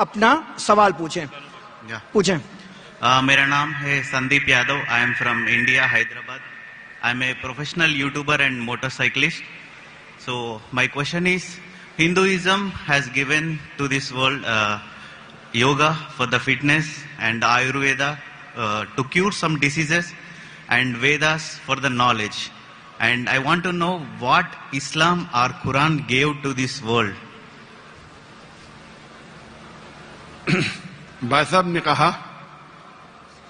اپنا سوال پوچھیں. پوچھیں. میرا نام ہے Sandeep Yadav. I am from India, Hyderabad. I am a professional YouTuber and motorcyclist. So my question is, Hinduism has given to this world yoga for the fitness and Ayurveda to cure some diseases and Vedas for the knowledge. And I want to know what Islam or Quran gave to this world. بھائی صاحب نے کہا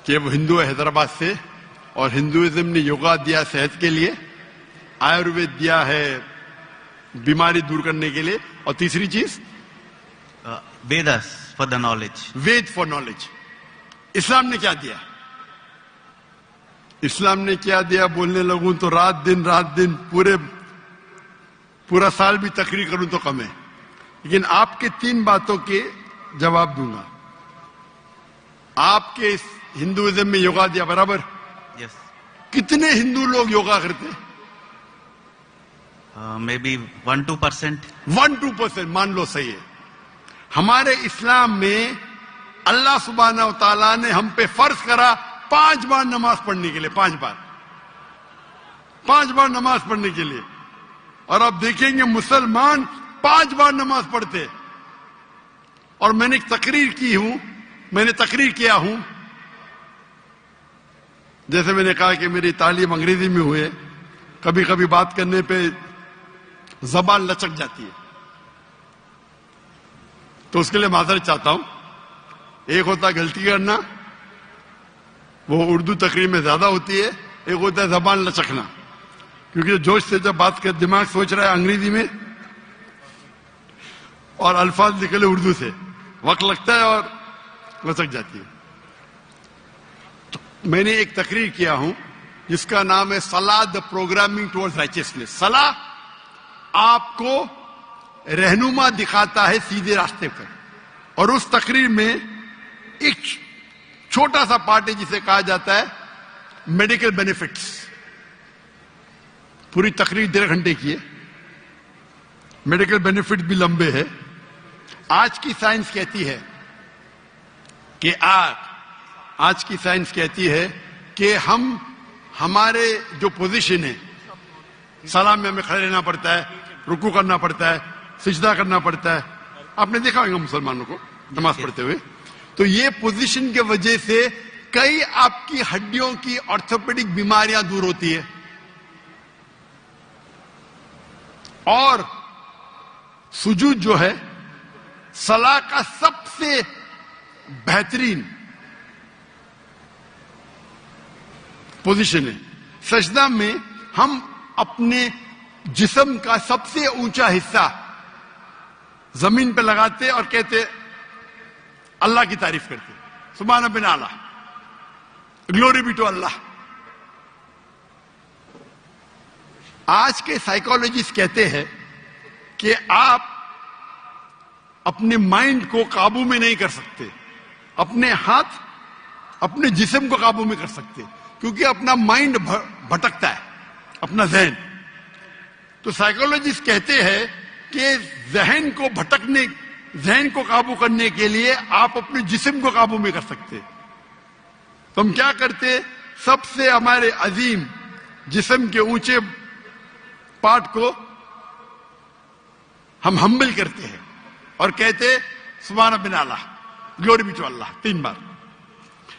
کہ وہ ہندو ہے حیدرآباد سے, اور Hinduism نے یوگا دیا صحت کے لیے, آیوروید دیا ہے بیماری دور کرنے کے لیے, اور تیسری چیز Vedas for the knowledge. Veda for knowledge. اسلام نے کیا دیا؟ اسلام نے کیا دیا بولنے لگوں تو رات دن پورا سال بھی تقریر کروں تو کم ہے, لیکن آپ کے 3 باتوں کے جواب دوں گا. آپ کے ہندوازم میں یوگا دیا برابر. Yes. کتنے ہندو لوگ یوگا کرتے ہیں؟ Maybe 1-2%. 1-2% مان لو صحیح ہے. ہمارے اسلام میں اللہ سبحانہ و تعالیٰ نے ہم پہ فرض کرا 5 بار نماز پڑھنے کے لیے, 5 بار نماز پڑھنے کے لیے. اور آپ دیکھیں گے مسلمان 5 بار نماز پڑھتے. اور میں نے تقریر کیا ہوں, جیسے میں نے کہا کہ میری تعلیم انگریزی میں ہوئے, کبھی کبھی بات کرنے پہ زبان لچک جاتی ہے, تو اس کے لیے معذرت چاہتا ہوں. ایک ہوتا ہے غلطی کرنا, وہ اردو تقریر میں زیادہ ہوتی ہے. ایک ہوتا ہے زبان لچکنا, کیونکہ جوش سے جب بات کر دماغ سوچ رہا ہے انگریزی میں اور الفاظ نکلے اردو سے, وقت لگتا ہے اور لچک جاتی ہے. تو میں نے ایک تقریر کیا ہوں جس کا نام ہے صلاح دا پروگرامنگ ٹوورڈ رائچسنس. صلاح آپ کو رہنما دکھاتا ہے سیدھے راستے پر. اور اس تقریر میں ایک چھوٹا سا پارٹ ہے جسے کہا جاتا ہے میڈیکل بینیفٹس. پوری تقریر 1.5 گھنٹے کی ہے. میڈیکل بینیفٹ بھی لمبے ہے. آج کی سائنس کہتی ہے کہ ہمارے جو پوزیشن ہے, سلام میں ہمیں کھڑے رہنا پڑتا ہے, رکوع کرنا پڑتا ہے, سجدہ کرنا پڑتا ہے. آپ نے دیکھا ہوگا مسلمانوں کو نماز پڑھتے ہوئے. تو یہ پوزیشن کی وجہ سے کئی آپ کی ہڈیوں کی آرتھوپیڈک بیماریاں دور ہوتی ہے. اور سجود جو ہے صلاح کا سب سے بہترین پوزیشن ہے. سجدہ میں ہم اپنے جسم کا سب سے اونچا حصہ زمین پہ لگاتے اور کہتے اللہ کی تعریف کرتے, سبحان ربنا اعلی, گلوری بی ٹو اللہ. آج کے سائیکالوجسٹ کہتے ہیں کہ آپ اپنے مائنڈ کو قابو میں نہیں کر سکتے, اپنے ہاتھ اپنے جسم کو قابو میں کر سکتے, کیونکہ اپنا مائنڈ بھٹکتا ہے, اپنا ذہن. تو سائیکالوجسٹ کہتے ہیں کہ ذہن کو قابو کرنے کے لیے آپ اپنے جسم کو قابو میں کر سکتے. تو ہم کیا کرتے, سب سے ہمارے عظیم جسم کے اونچے پارٹ کو ہم ہمبل کرتے ہیں اور کہتے سبحان ربنا اعلی, گلوری بی ٹو اللہ 3 بار.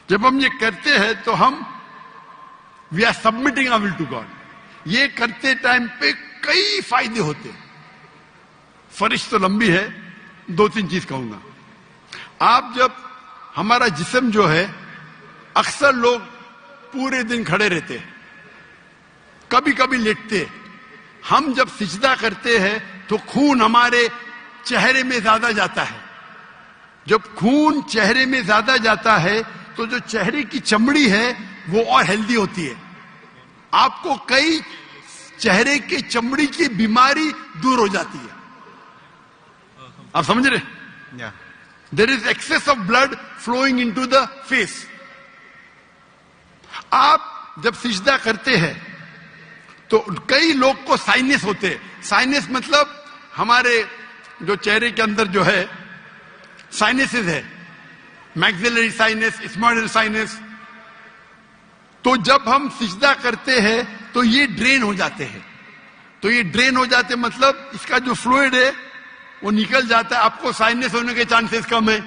جب ہم یہ کرتے ہیں تو ہم we are submitting our will to God. یہ کرتے ٹائم پہ کئی فائدے ہوتے ہیں. فرش تو لمبی ہے, 2-3 چیز کہوں گا. آپ جب ہمارا جسم جو ہے, اکثر لوگ پورے دن کھڑے رہتے, کبھی کبھی لیٹتے. ہم جب سجدہ کرتے ہیں تو خون ہمارے چہرے میں زیادہ جاتا ہے. جب خون چہرے میں زیادہ جاتا ہے تو جو چہرے کی چمڑی ہے وہ اور ہیلدی ہوتی ہے. آپ کو کئی چہرے کے چمڑی کی بیماری دور ہو جاتی ہے. آپ سمجھ رہے؟ There is excess of blood flowing into the face. آپ جب سجدہ کرتے ہیں تو کئی لوگ کو سائنس ہوتے ہیں. سائنس مطلب ہمارے جو چہرے کے اندر جو ہے साइनसेस है, मैक्सिलरी साइनस, स्मॉइडल साइनस. तो जब हम सिजदा करते हैं तो ये ड्रेन हो जाते हैं. तो ये ड्रेन हो जाते मतलब इसका जो फ्लूइड है वो निकल जाता है. आपको साइनस होने के चांसेस कम है.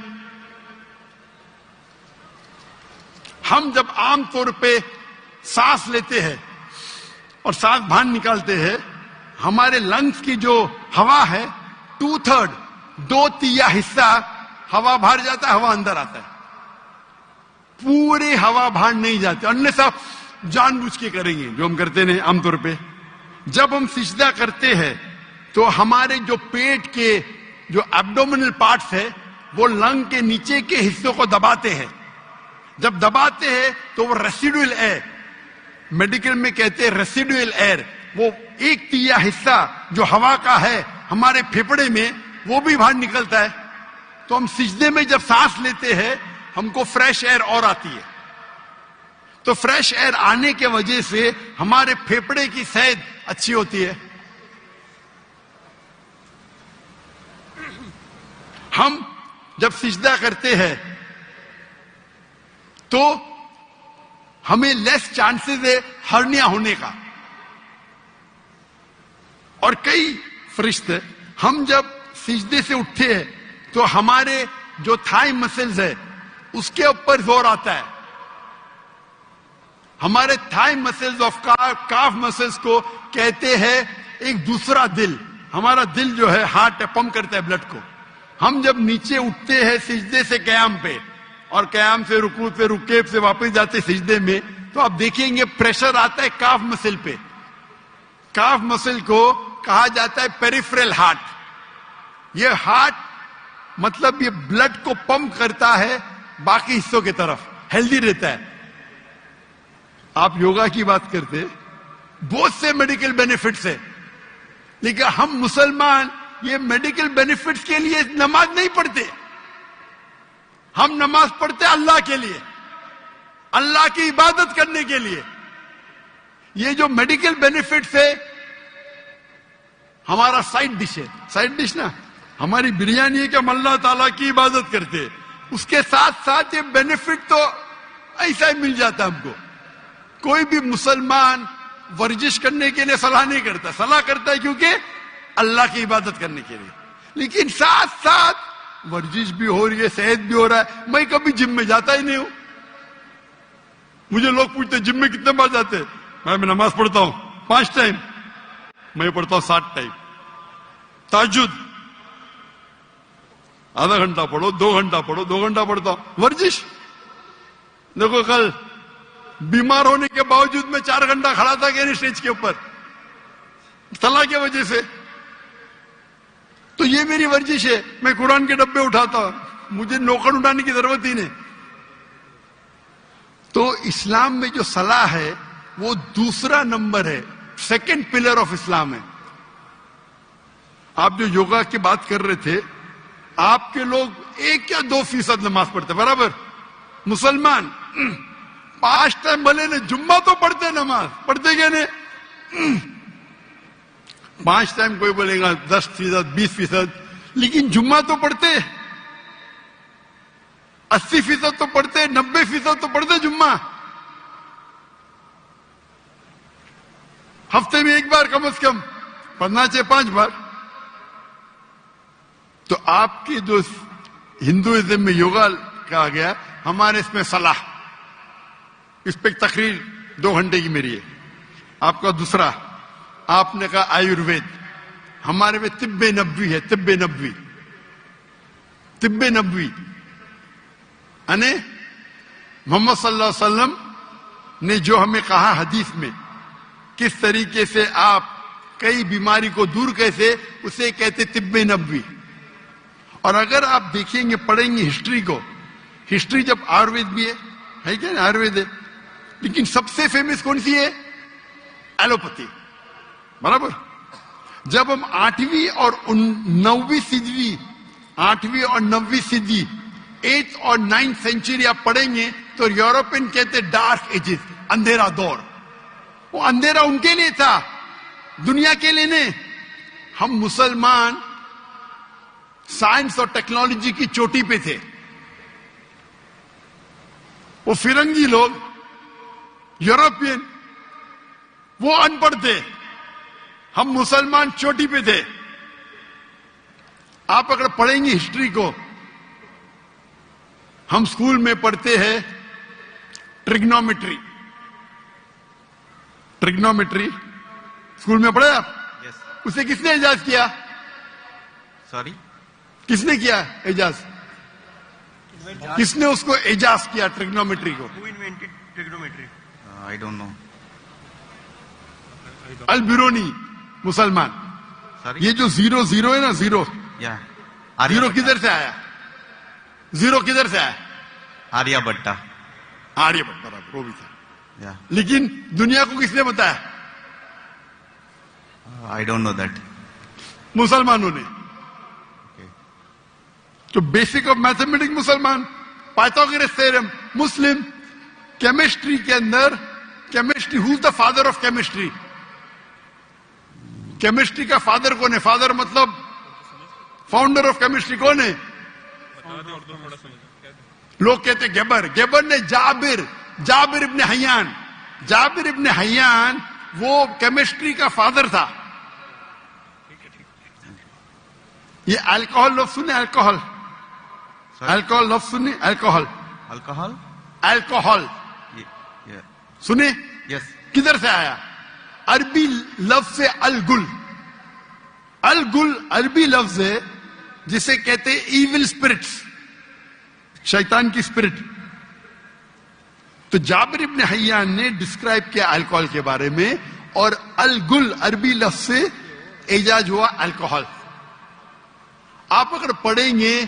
हम जब आम तौर पे सांस लेते हैं और सांस बाहर निकालते हैं, हमारे लंग्स की जो हवा है 2/3, 2/3 हिस्सा हवा बाहर जाता है, हवा अंदर आता है. पूरे हवा बाहर नहीं जाती. अन्यथा जानबूझ के करेंगे जो हम करते हैं आमतौर पे. जब हम सिजदा करते हैं तो हमारे जो पेट के जो एब्डोमिनल पार्ट्स है वो लंग के नीचे के हिस्सों को दबाते हैं. जब दबाते हैं तो वो रेसिडुअल एयर, मेडिकल में कहते हैं रेसिडुअल एयर, वो 1/3 हिस्सा जो हवा का है हमारे फेफड़े में वो भी बाहर निकलता है. तो हम सिजदे में जब सांस लेते हैं हमको फ्रेश एयर और आती है. तो फ्रेश एयर आने के वजह से हमारे फेफड़े की सेहत अच्छी होती है. हम जब सिजदा करते हैं तो हमें लेस चांसेस है हर्निया होने का. और कई फरिश्ते, हम जब सिजदे से उठते हैं तो हमारे जो थाई मसल्स है उसके ऊपर जोर आता है. हमारे thigh muscles of calf muscles को कहते हैं एक दूसरा दिल. हमारा दिल जो है हार्ट पंप करता है ब्लड को. हम जब नीचे उठते हैं सिजदे से कयाम पे और कयाम से रुकू पे रुके से वापस जाते सिजदे में, तो आप देखेंगे प्रेशर आता है काफ मसल पे. काफ मसल को कहा जाता है पेरिफेरल हार्ट. ये हार्ट मतलब ये ब्लड को पंप करता है बाकी हिस्सों की तरफ, हेल्दी रहता है. आप योगा की बात करते, बहुत से मेडिकल बेनिफिट्स है, लेकिन हम मुसलमान ये मेडिकल बेनिफिट्स के लिए नमाज नहीं पढ़ते. हम नमाज पढ़ते अल्लाह के लिए, अल्लाह की इबादत करने के लिए. ये जो मेडिकल बेनिफिट्स है हमारा साइड डिश है. साइड डिश ना हमारी बिरयानी है कि हम अल्लाह ताला की इबादत करते हैं. उसके साथ साथ ये बेनिफिट तो ऐसा ही मिल जाता हमको. कोई भी मुसलमान वर्जिश करने के लिए सलाह नहीं करता. सलाह करता है क्योंकि अल्लाह की इबादत करने के लिए. लेकिन साथ साथ वर्जिश भी हो रही है, सेहत भी हो रहा है. मैं कभी जिम में जाता ही नहीं हूं. मुझे लोग पूछते जिम में कितने बार जाते हैं. मैं नमाज पढ़ता हूं 5 टाइम. मैं पढ़ता हूं 7 टाइम. ताजुद आधा घंटा पढ़ो, 2 घंटा पढ़ो, 2 घंटा पढ़ता हूं. वर्जिश देखो, कल बीमार होने के बावजूद मैं 4 घंटा खड़ा था कि स्टेज के ऊपर सलाह की वजह से. तो ये मेरी वर्जिश है. मैं कुरान के डब्बे उठाता हूं, मुझे नौकर उठाने की जरूरत ही नहीं. तो इस्लाम में जो सलाह है वो दूसरा नंबर है, सेकंड पिलर ऑफ इस्लाम है. आप जो योगा की बात कर रहे थे, आपके लोग 1 या 2% नमाज पढ़ते बराबर. मुसलमान 5 टाइम भले ने जुम्मा तो पढ़ते, नमाज पढ़ते क्या नहीं. 5 टाइम कोई बोलेगा 10%, 20%, लेकिन जुम्मा तो पढ़ते. 80% तो पढ़ते, 90% तो पढ़ते जुम्मा. हफ्ते में 1 बार कम से कम पढ़ना चाहिए, 5 बार. तो आपके जो हिंदुइज्म में योगा कहा गया, हमारे इसमें सलाह, इस पे तकरीर 2 घंटे की मेरी है. आपका दूसरा, आपने कहा आयुर्वेद. हमारे में तिब्बे नबवी है. तिब्बे नबवी, तिब्बे नबवी यानी मोहम्मद सल्लल्लाहु अलैहि वसल्लम ने जो हमें कहा हदीस में, किस तरीके से आप कई बीमारी को दूर कैसे, उसे कहते तिब्बे नबवी. और अगर आप देखेंगे, पढ़ेंगे हिस्ट्री को, हिस्ट्री जब आयुर्वेद भी है क्या, आयुर्वेद है, लेकिन सबसे फेमस कौन सी है, एलोपैथी बराबर. जब हम 8वीं और 9वीं सदी, 8वीं और 9वीं सदी, 8th और 9th सेंचुरी आप पढ़ेंगे तो यूरोपियन कहते डार्क एजेस, अंधेरा दौर. वो अंधेरा उनके लिए था, दुनिया के लिए नहीं. हम मुसलमान سائنس اور ٹیکنالوجی کی چوٹی پہ تھے. وہ فرنگی لوگ, یورپین, وہ ان پڑھ تھے. ہم مسلمان چوٹی پہ تھے. آپ اگر پڑھیں گے ہسٹری کو, ہم اسکول میں پڑھتے ہیں ٹریگنومیٹری. ٹریگنومیٹری اسکول میں پڑھے آپ؟ Yes. اسے کس نے ایجاز کیا؟ Sorry? کس نے کیا ایجاز؟ کس نے اس کو ایجاز کیا ٹریگنومیٹری کو؟ Who invented trigonometry? I don't know. Albiruni, مسلمان. Sorry? یہ جو زیرو ہے نا, زیرو Yeah. زیرو کدھر سے آیا؟ زیرو کدھر سے آیا؟ آریہ بٹا. آریہ بھٹ, برابر, وہ بھی تھا. Yeah. لیکن دنیا کو کس نے بتایا؟ I don't know that. مسلمانوں نے. Okay. تو بیسک آف میتھمیٹکس مسلمان, پائتھاگورس تھیورم مسلم. کیمسٹری کے اندر chemistry, who the father of chemistry? Chemistry کا فادر کون ہے؟ فادر مطلب فاؤنڈر آف کیمسٹری کون ہے؟ لوگ کہتے گیبر. گیبر نے جابر ابن حیان, جابر ابن حیان وہ کیمسٹری کا فادر تھا. یہ الکوہل لفظ سنے؟ الکوہل, الکوہل لفظ سنے؟ Alcohol, Alcohol? Alcohol Yeah. سنے؟ Yes. کدھر سے آیا؟ عربی لفظ سے الگل. الگل عربی لفظ ہے جسے کہتے ایول اسپرٹس, شیطان کی اسپرٹ. تو جابر ابن حیان نے ڈسکرائب کیا الکوہل کے بارے میں, اور الگل عربی لفظ سے ایجاز ہوا الکوہل. آپ اگر پڑھیں گے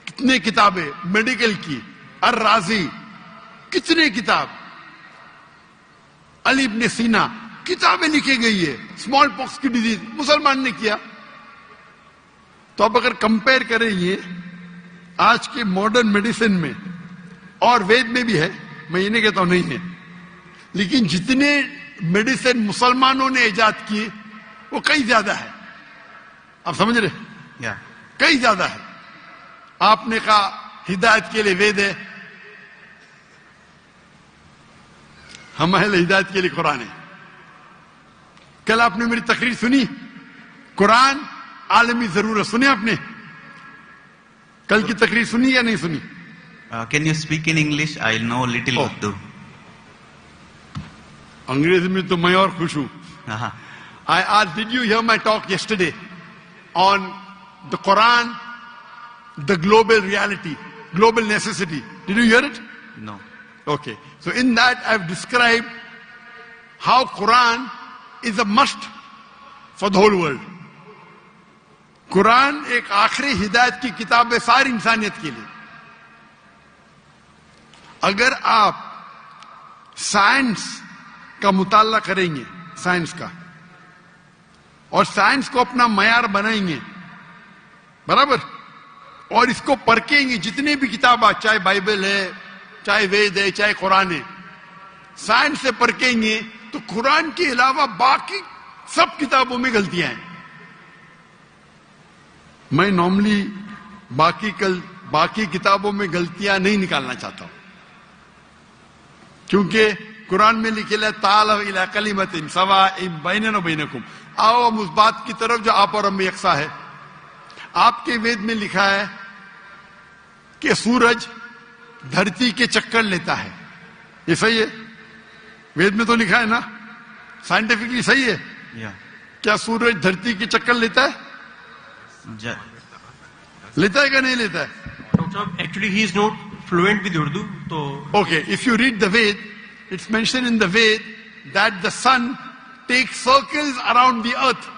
کتنے کتابیں میڈیکل کی, الرازی, کتنے کتاب, علی ابن سینا, کتابیں لکھی گئی ہے. اسمال پاکس کی ڈیزیز مسلمان نے کیا. تو اب اگر کمپیئر کریں یہ آج کے ماڈرن میڈیسن میں, اور وید میں بھی ہے, میں یہ نہیں کہتا ہوں نہیں ہے, لیکن جتنے میڈیسن مسلمانوں نے ایجاد کی وہ کئی زیادہ ہے. آپ سمجھ رہے؟ Yeah. کئی زیادہ ہے. آپ نے کہا ہدایت کے لیے وید ہے, ہم اہل ہدایت کے لیے قرآن ہے. کل آپ نے میری تقریر سنی, قرآن عالمی ضرورت, سنی آپ نے؟ کل کی تقریر سنی یا نہیں سنی؟ Can you speak in English? I know little Oh. Urdu. انگریزی میں تو میں اور خوش ہوں. Uh-huh. I asked, did you hear my talk yesterday on the Quran, the global reality, global necessity? Did you hear it? No. Okay. So in that I've described how Quran is a must for the whole world. قرآن ایک آخری ہدایت کی کتاب ہے ساری انسانیت کے لیے. اگر آپ سائنس کا مطالعہ کریں گے, سائنس کا, اور سائنس کو اپنا معیار بنائیں گے, برابر, اور اس کو پرکھیں گے, جتنے بھی کتابیں, چاہے بائبل ہے, چاہے وید ہے, چاہے قرآن ہے, سائنس سے پرکھیں گے تو قرآن کے علاوہ باقی سب کتابوں میں غلطیاں ہیں. میں نارملی باقی کتابوں میں غلطیاں نہیں نکالنا چاہتا ہوں, کیونکہ قرآن میں لکھے ہے تعالوا الی کلمۃ سواء بیننا و بینکم, آؤ ہم اس بات کی طرف جو آپ اور ہم میں یکساں ہے. آپ کے وید میں لکھا ہے کہ سورج دھرتی کے چکر لیتا ہے, یہ صحیح ہے؟ وید میں تو لکھا ہے نا, سائنٹیفکلی صحیح ہے؟ Yeah. کیا سورج دھرتی کے چکر لیتا ہے؟ لیتا ہے کہ نہیں لیتا ہے؟ Dr. Saab, actually he is not fluent with Urdu, so Okay, if you read the Ved, it's mentioned in the Ved that the sun takes circles around the earth.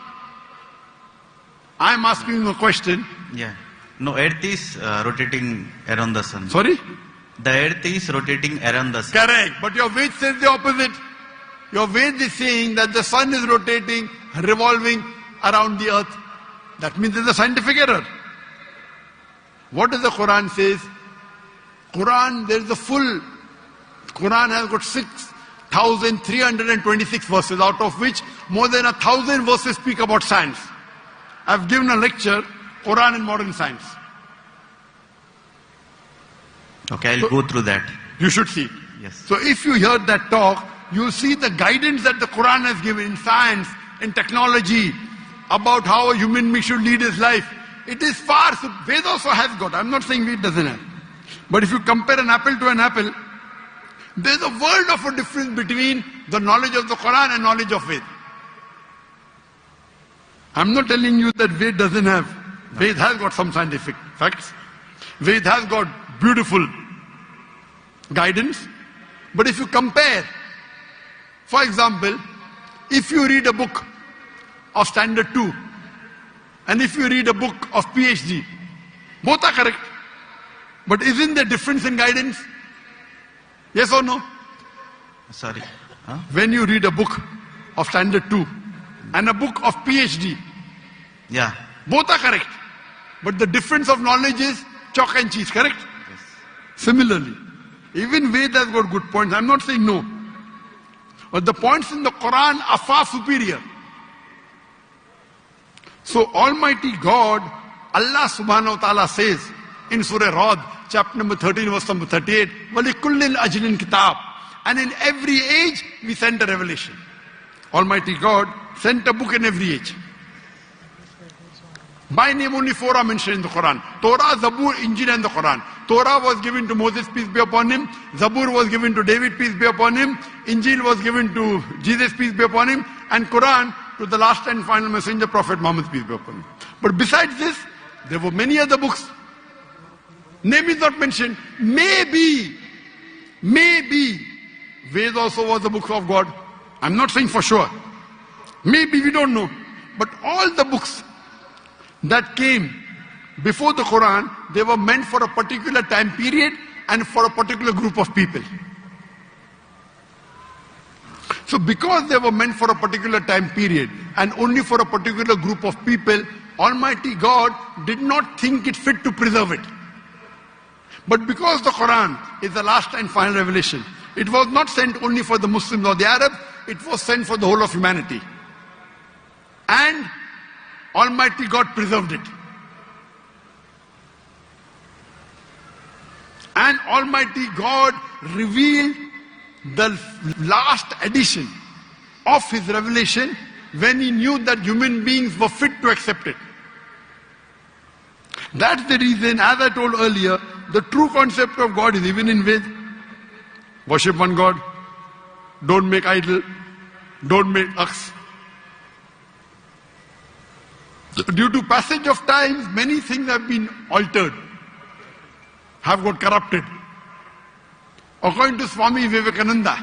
I'm asking you a question. Yeah. No, Earth is rotating around the sun. Sorry? The Earth is rotating around the sun. Correct. But your Ved says the opposite. Your Ved is saying that the sun is rotating, revolving around the earth. That means there's a scientific error. What does the Quran says? Quran, there's the full, Quran has got 6,326 verses, out of which more than 1,000 verses speak about science. I've given a lecture Quran and modern science. Okay, I'll go through that. You should see. Yes. So if you hear that talk, you see the guidance that the Quran has given in science, in technology, about how a human being should lead his life. It is far, so Ved also has got. I'm not saying Ved doesn't have. But if you compare an apple to an apple, there's a world of a difference between the knowledge of the Quran and knowledge of Ved. I'm not telling you that Ved doesn't have. Ved has got some scientific facts. Ved has got beautiful guidance. But if you compare, for example, if you read a book of Standard 2 and if you read a book of PhD, both are correct. But isn't there difference in guidance? Yes or no? Sorry. Huh? When you read a book of Standard 2 and a book of PhD, Yeah. both are correct. But the difference of knowledge is chalk and cheese, correct? Yes. Similarly, even Ved has got good points. I'm not saying no. But the points in the Quran are far superior. So Almighty God, Allah subhanahu wa ta'ala says in Surah Rad, chapter number 13, verse number 38, وَلِكُلِّ الْأَجْلٍ kitab. And in every age, we sent a revelation. Almighty God sent a book in every age. By name only 4 are mentioned in the Quran. Torah, Zabur, Injil and the Quran. Torah was given to Moses, peace be upon him. Zabur was given to David, peace be upon him. Injil was given to Jesus, peace be upon him. And Quran to the last and final messenger, Prophet Muhammad, peace be upon him. But besides this, there were many other books. Name is not mentioned. Maybe, Ved also was the book of God. I'm not saying for sure. Maybe, we don't know. But all the books that came before the Quran, they were meant for a particular time period and for a particular group of people. So because they were meant for a particular time period and only for a particular group of people, Almighty God did not think it fit to preserve it. But because the Quran is the last and final revelation, it was not sent only for the Muslims or the Arabs, it was sent for the whole of humanity. And Almighty God preserved it. And Almighty God revealed the last edition of His revelation when He knew that human beings were fit to accept it. That's the reason, as I told earlier, the true concept of God is even in Ved. Worship one God. Don't make idol. Don't make aks. Due to passage of time, many things have been altered, have got corrupted. According to Swami Vivekananda,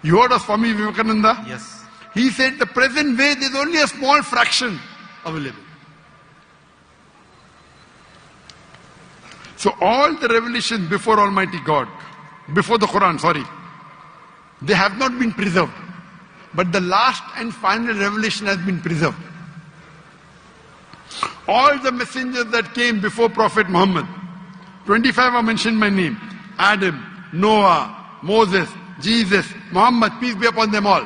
you heard of Swami Vivekananda? Yes. He said the present Ved is only a small fraction available. So all the revelations before Almighty God, before the Quran, they have not been preserved. But the last and final revelation has been preserved. All the messengers that came before Prophet Muhammad, 25 are mentioned by name. Adam, Noah, Moses, Jesus, Muhammad, peace be upon them all.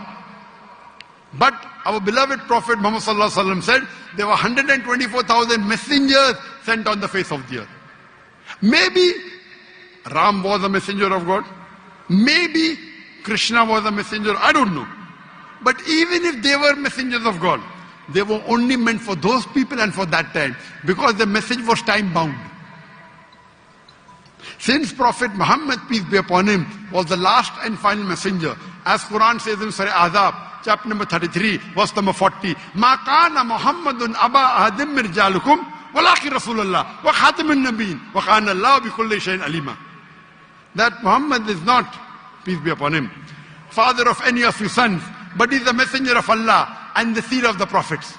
But our beloved Prophet Muhammad sallallahu alaihi wasallam said there were 124,000 messengers sent on the face of the earth. Maybe Ram was a messenger of God. Maybe Krishna was a messenger. I don't know. But even if they were messengers of God, they were only meant for those people and for that time, because the message was time bound. Since Prophet Muhammad, peace be upon him, was the last and final messenger, as Quran says in Surah Azab, chapter number 33, verse number 40, مَا كَانَ مُحَمَّدٌ أَبَا أَحَدٍ مِّن رِجَالِكُمْ وَلَٰكِن رَسُولَ اللَّهِ وَخَاتَمَ النَّبِيِّينَ وَكَانَ اللَّهُ بِكُلِّ شَيْءٍ عَلِيمًا. That Muhammad is not, peace be upon him, father of any of your sons, but is the messenger of Allah and the seed of the prophets.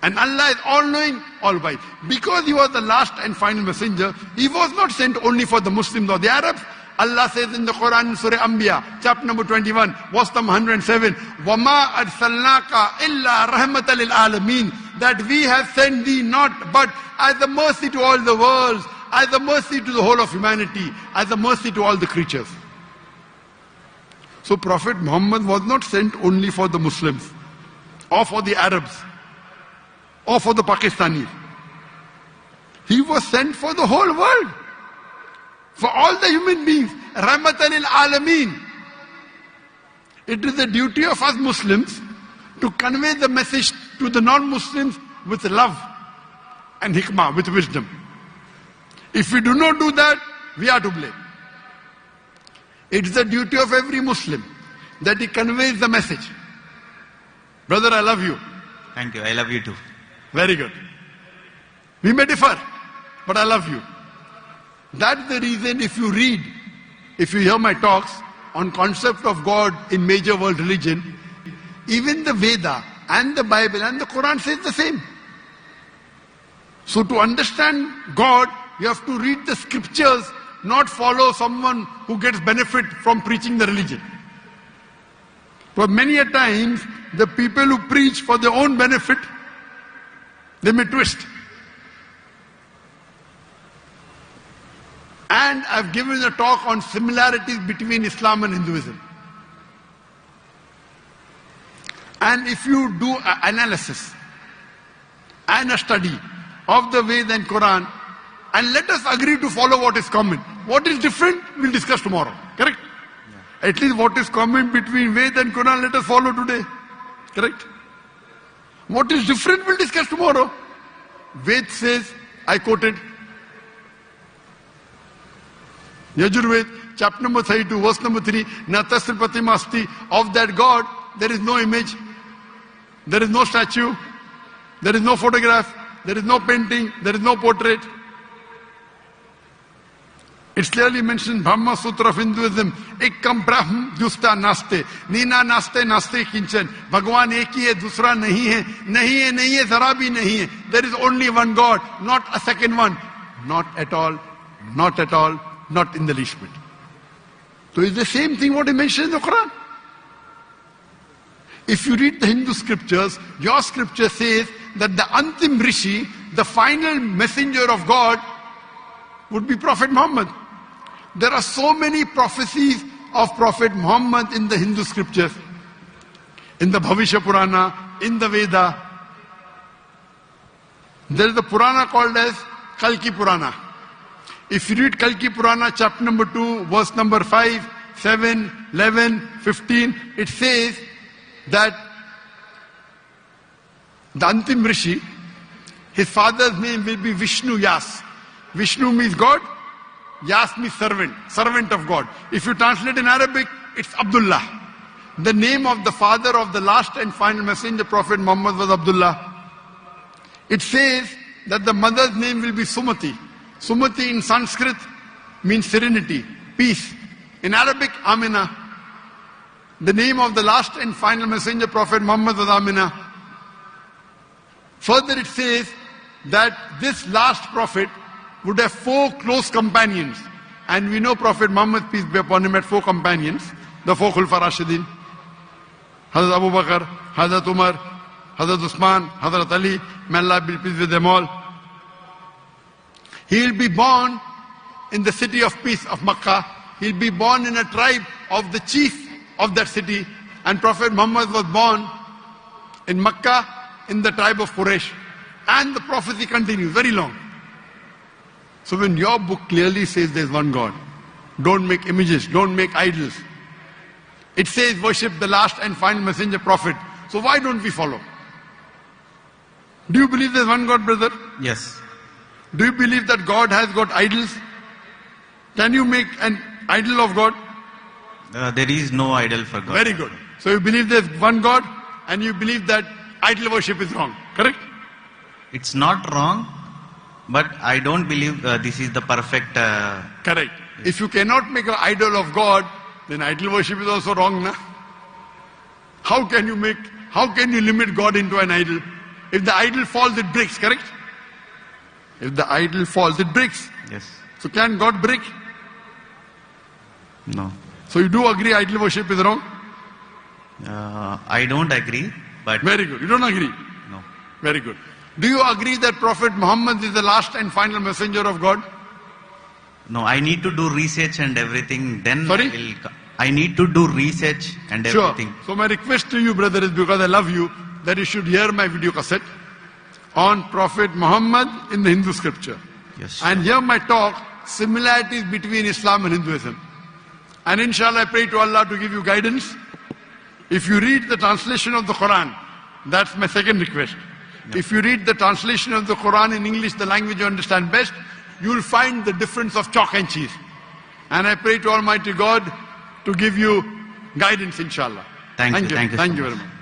And Allah is all-knowing, all-wise. Because he was the last and final messenger, he was not sent only for the Muslims or the Arabs. Allah says in the Quran, in Surah Anbiya, chapter number 21, verse number 107, وَمَا أَرْسَلْنَاكَ إِلَّا رَحْمَةً لِلْعَالَمِينَ. That we have sent thee not but as a mercy to all the worlds, as a mercy to the whole of humanity, as a mercy to all the creatures. So Prophet Muhammad was not sent only for the Muslims, or for the Arabs, or for the Pakistanis. He was sent for the whole world. For all the human beings. Rahmatan lil Alameen. It is the duty of us Muslims to convey the message to the non-Muslims with love and hikmah, with wisdom. If we do not do that, we are to blame. It is the duty of every Muslim that he conveys the message. Brother, I love you. Thank you. I love you too. Very good. We may differ, but I love you. That's the reason if you hear my talks on concept of God in major world religion, even the Veda and the Bible and the Quran says the same. So to understand God, you have to read the scriptures, not follow someone who gets benefit from preaching the religion. For many a times, the people who preach for their own benefit, they may twist. And I've given a talk on similarities between Islam and Hinduism. And if you do an analysis and a study of the Veda and Quran, and let us agree to follow what is common. What is different, we'll discuss tomorrow. Correct? Yeah. At least what is common between Veda and Quran, let us follow today. Correct? What is different, we'll discuss tomorrow. Ved says, I quoted, Yajurved, chapter number 32, verse number 3, Natasya Pratima Asti, of that God, there is no image, there is no statue, there is no photograph, there is no painting, there is no portrait. It's clearly mentioned, Brahma Sutra of Hinduism, Ekkam Brahm Justa Naste, Nina Naste Naste Kinchan, Bhagwan ek hi hai, dusra nahi hai, zara bhi nahi hai. There is only one God, not a second one. Not at all, not at all, not in the least bit. So it's the same thing what he mentioned in the Quran. If you read the Hindu scriptures, your scripture says that the Antim Rishi, the final messenger of God, would be Prophet Muhammad. There are so many prophecies of Prophet Muhammad in the Hindu scriptures, in the Bhavishya Purana, in the Veda. There is the Purana called as Kalki Purana. If you read Kalki Purana, chapter number 2, verse number 5, 7, 11, 15, it says that the Antim Rishi, his father's name will be Vishnu Yas. Vishnu means God, Yas means servant, servant of God. If you translate in Arabic, it's Abdullah. The name of the father of the last and final messenger, Prophet Muhammad, was Abdullah. It says that the mother's name will be Sumati. Sumati in Sanskrit means serenity, peace. In Arabic, Amina. The name of the last and final messenger, Prophet Muhammad, was Amina. Further it says that this last prophet would have 4 close companions. And we know Prophet Muhammad, peace be upon him, had 4 companions. The 4 Khulfa Rashidin. Hazrat Abu Bakr, Hazrat Umar, Hazrat Usman, Hazrat Ali, may Allah be pleased with them all. He will be born in the city of peace of Makkah. He will be born in a tribe of the chief of that city. And Prophet Muhammad was born in Makkah in the tribe of Quraysh. And the prophecy continues, very long. So when your book clearly says there's one God, don't make images, don't make idols. It says worship the last and final messenger prophet. So why don't we follow? Do you believe there's one God, brother? Yes. Do you believe that God has got idols? Can you make an idol of God? There is no idol for God. Very good. So you believe there's one God and you believe that idol worship is wrong, correct? It's not wrong, but I don't believe this is the perfect... Correct. If you cannot make an idol of God, then idol worship is also wrong, na? How can you limit God into an idol? If the idol falls, it breaks, correct? If the idol falls, it breaks. Yes. So can God break? No. So you do agree idol worship is wrong? I don't agree, but... Very good. You don't agree? No. Very good. Do you agree that Prophet Muhammad is the last and final messenger of God? No, I need to do research and everything, then Sorry? I need to do research and everything. Sure. So my request to you, brother, is because I love you, that you should hear my video cassette on Prophet Muhammad in the Hindu scripture. Yes. And here my talk, similarities between Islam and Hinduism. And inshallah, I pray to Allah to give you guidance. If you read the translation of the Quran, that's my second request. If you read the translation of the Quran in English, the language you understand best, you will find the difference of chalk and cheese. And I pray to Almighty God to give you guidance, inshallah. Thank you. Thank you so Thank you much. very much.